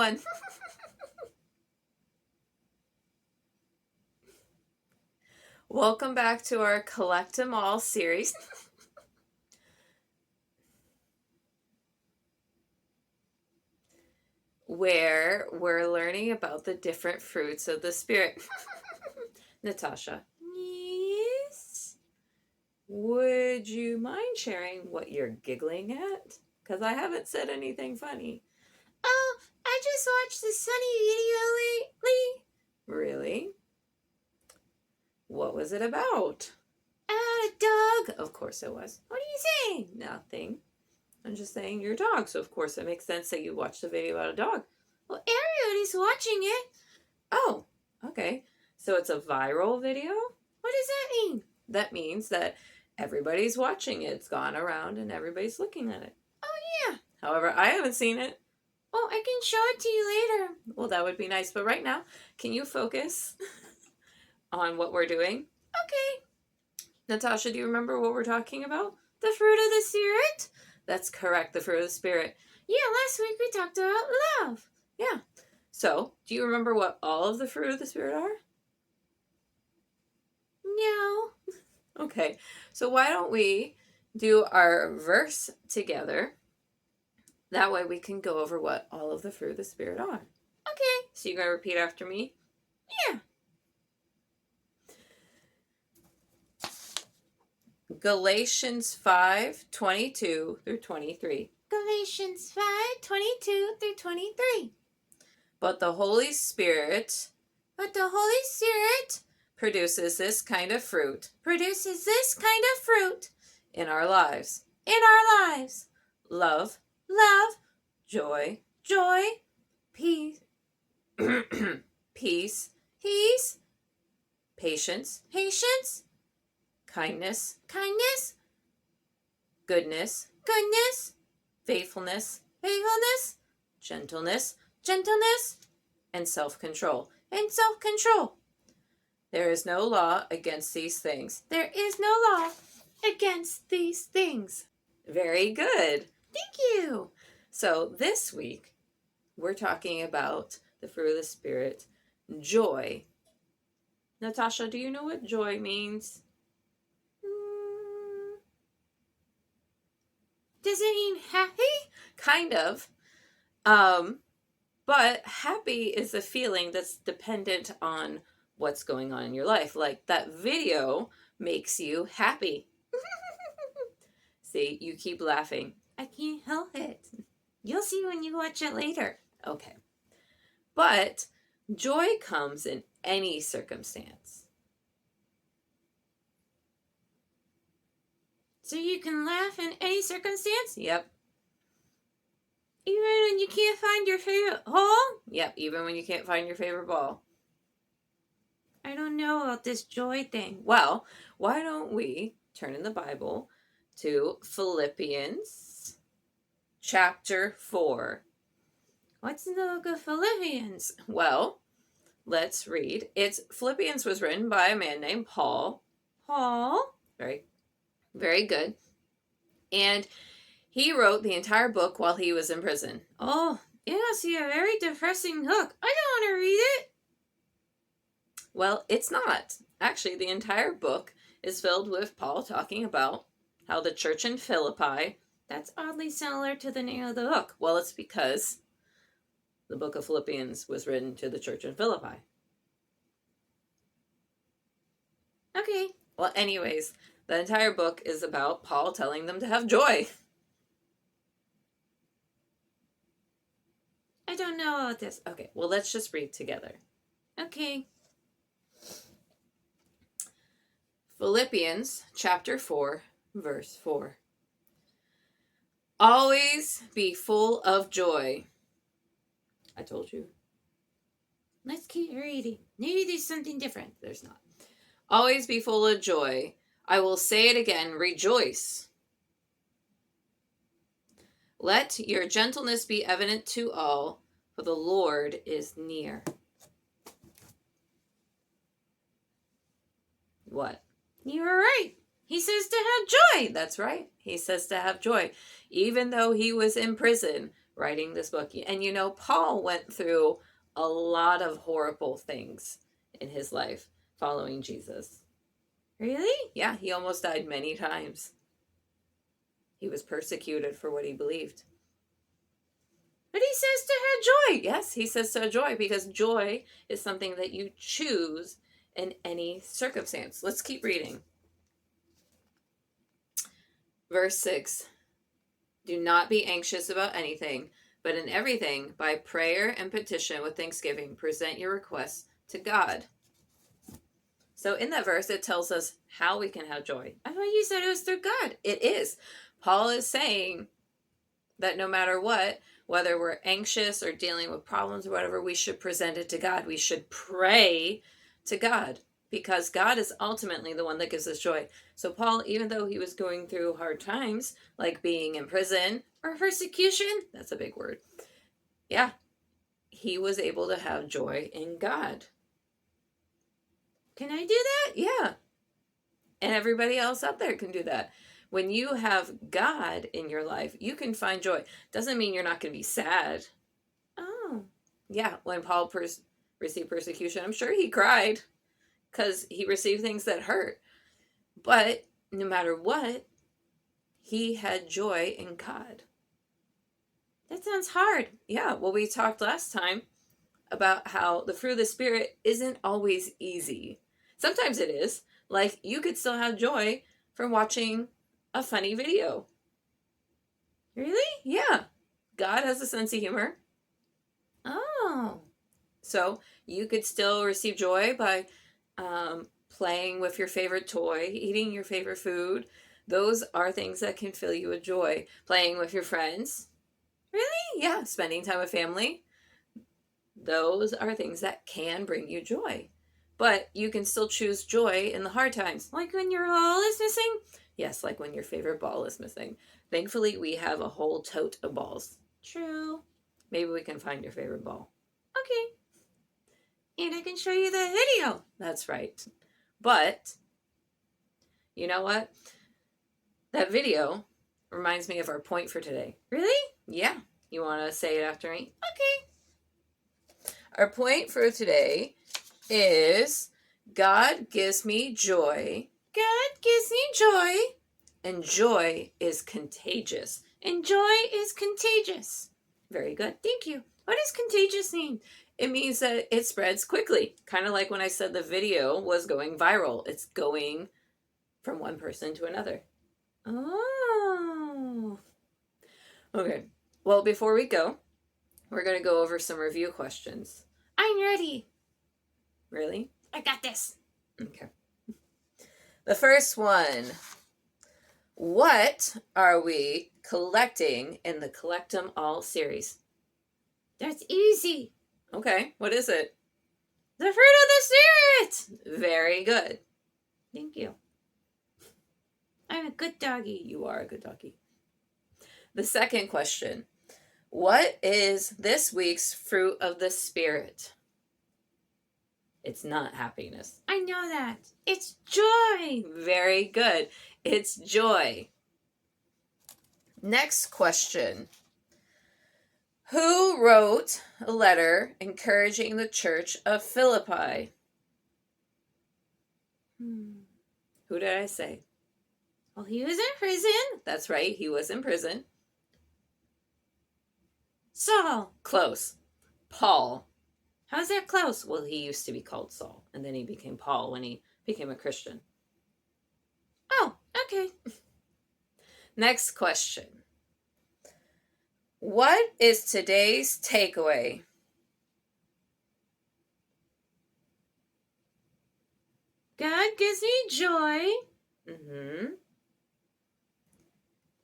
one. Welcome back to our Collect 'em All series. Where we're learning about the different fruits of the Spirit. Natasha. Yes? Would you mind sharing what you're giggling at? Because I haven't said anything funny. Oh, I just watched the Sunny video lately. Really? What was it about? About a dog. Of course it was. What are you saying? Nothing. I'm just saying you're a dog, so of course it makes sense that you watched a video about a dog. Well, everybody's watching it. Oh, okay. So it's a viral video? What does that mean? That means that everybody's watching it. It's gone around and everybody's looking at it. Oh, yeah. However, I haven't seen it. Oh, I can show it to you later. Well, that would be nice. But right now, can you focus on what we're doing? Okay. Natasha, do you remember what we're talking about? The fruit of the Spirit? That's correct, the fruit of the Spirit. Yeah, last week we talked about love. Yeah. So, do you remember what all of the fruit of the Spirit are? No. Okay. So why don't we do our verse together? That way we can go over what all of the fruit of the Spirit are. Okay. So you're going to repeat after me? Yeah. Galatians 5:22 through 23. Galatians 5:22 through 23. But the Holy Spirit produces this kind of fruit in our lives. Love, joy, peace, peace, patience, kindness, goodness, faithfulness, gentleness, and self-control. There is no law against these things. There is no law against these things. Very good. Thank you. So this week, we're talking about the fruit of the Spirit, joy. Natasha, do you know what joy means? Does it mean happy? Kind of. But happy is a feeling that's dependent on what's going on in your life. Like that video makes you happy. See, you keep laughing. I can't help it. You'll see when you watch it later. Okay. But joy comes in any circumstance. So you can laugh in any circumstance? Yep. Even when you can't find your favorite hole? Yep, even when you can't find your favorite ball. I don't know about this joy thing. Well, why don't we turn in the Bible to Philippians chapter 4. What's in the book of Philippians? Well, let's read. Philippians was written by a man named Paul. Very, very good. And he wrote the entire book while he was in prison. Oh, it must be a very depressing book. I don't want to read it. Well, it's not. Actually, the entire book is filled with Paul talking about how the church in Philippi. That's oddly similar to the name of the book. Well, it's because the book of Philippians was written to the church in Philippi. Okay. Well, anyways, the entire book is about Paul telling them to have joy. I don't know about this. Okay, well, let's just read together. Okay. Philippians chapter 4, verse 4. Always be full of joy. I told you. Let's keep reading. Maybe there's something different. There's not. Always be full of joy. I will say it again, rejoice. Let your gentleness be evident to all, for the Lord is near. What? You were right. He says to have joy. That's right. He says to have joy. Even though he was in prison writing this book. And you know, Paul went through a lot of horrible things in his life following Jesus. Really? Yeah, he almost died many times. He was persecuted for what he believed. But he says to have joy. Yes, he says to have joy, because joy is something that you choose in any circumstance. Let's keep reading. Verse 6. Do not be anxious about anything, but in everything, by prayer and petition with thanksgiving, present your requests to God. So in that verse, it tells us how we can have joy. I thought you said it was through God. It is. Paul is saying that no matter what, whether we're anxious or dealing with problems or whatever, we should present it to God. We should pray to God, because God is ultimately the one that gives us joy. So Paul, even though he was going through hard times, like being in prison Or persecution. — that's a big word — yeah, he was able to have joy in God. Can I do that? Yeah. And everybody else out there can do that. When you have God in your life, you can find joy. Doesn't mean you're not going to be sad. Oh. Yeah, when Paul received persecution, I'm sure he cried because he received things that hurt. But no matter what, he had joy in God. That sounds hard. Yeah, well, we talked last time about how the fruit of the Spirit isn't always easy. Sometimes it is. Like, you could still have joy from watching a funny video. Really? Yeah. God has a sense of humor. Oh. So you could still receive joy by playing with your favorite toy, eating your favorite food. Those are things that can fill you with joy. Playing with your friends. Really? Yeah. Spending time with family. Those are things that can bring you joy. But you can still choose joy in the hard times. Like when your ball is missing? Yes, like when your favorite ball is missing. Thankfully, we have a whole tote of balls. True. Maybe we can find your favorite ball. Okay. And I can show you the video. That's right. But, you know what? That video reminds me of our point for today. Really? Yeah. You want to say it after me? Okay. Our point for today is God gives me joy, God gives me joy, and joy is contagious. and joy is contagious. Very good. Thank you. What does contagious mean? It means that it spreads quickly. Kind of like when I said the video was going viral. It's going from one person to another. Oh. Okay. Well, before we go, we're going to go over some review questions. I'm ready. Really? I got this. Okay. The first one. What are we collecting in the Collect 'em All series? That's easy. Okay. What is it? The fruit of the Spirit. Very good. Thank you. I'm a good doggy. You are a good doggy. The second question. What is this week's fruit of the Spirit? It's not happiness. I know that. It's joy. Very good. It's joy. Next question. Who wrote a letter encouraging the church of Philippi? Who did I say? Well, he was in prison. That's right. He was in prison. Saul. Close. Paul. How's that close? Well, he used to be called Saul, and then he became Paul when he became a Christian. Oh, okay. Next question. What is today's takeaway? God gives me joy, Mm-hmm.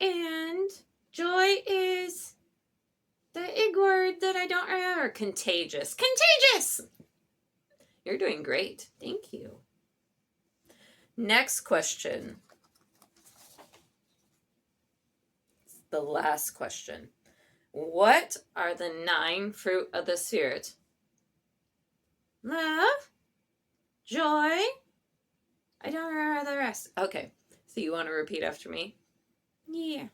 and joy is the ig word that I don't remember. Contagious. Contagious! You're doing great. Thank you. Next question. The last question. What are the 9 fruit of the Spirit? Love, joy. I don't remember the rest. Okay, so you want to repeat after me? Yeah.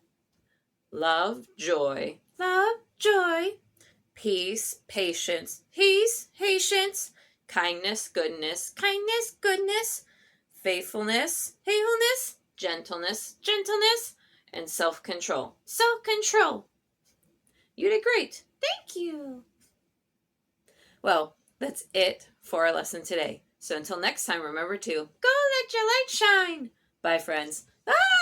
Love, joy, love, joy, peace, patience, patience, kindness, goodness, goodness, faithfulness, faithfulness, gentleness, gentleness, and self-control. self-control. You did great. Thank you. Well, that's it for our lesson today. So until next time, remember to Go let your light shine. bye, friends. Bye!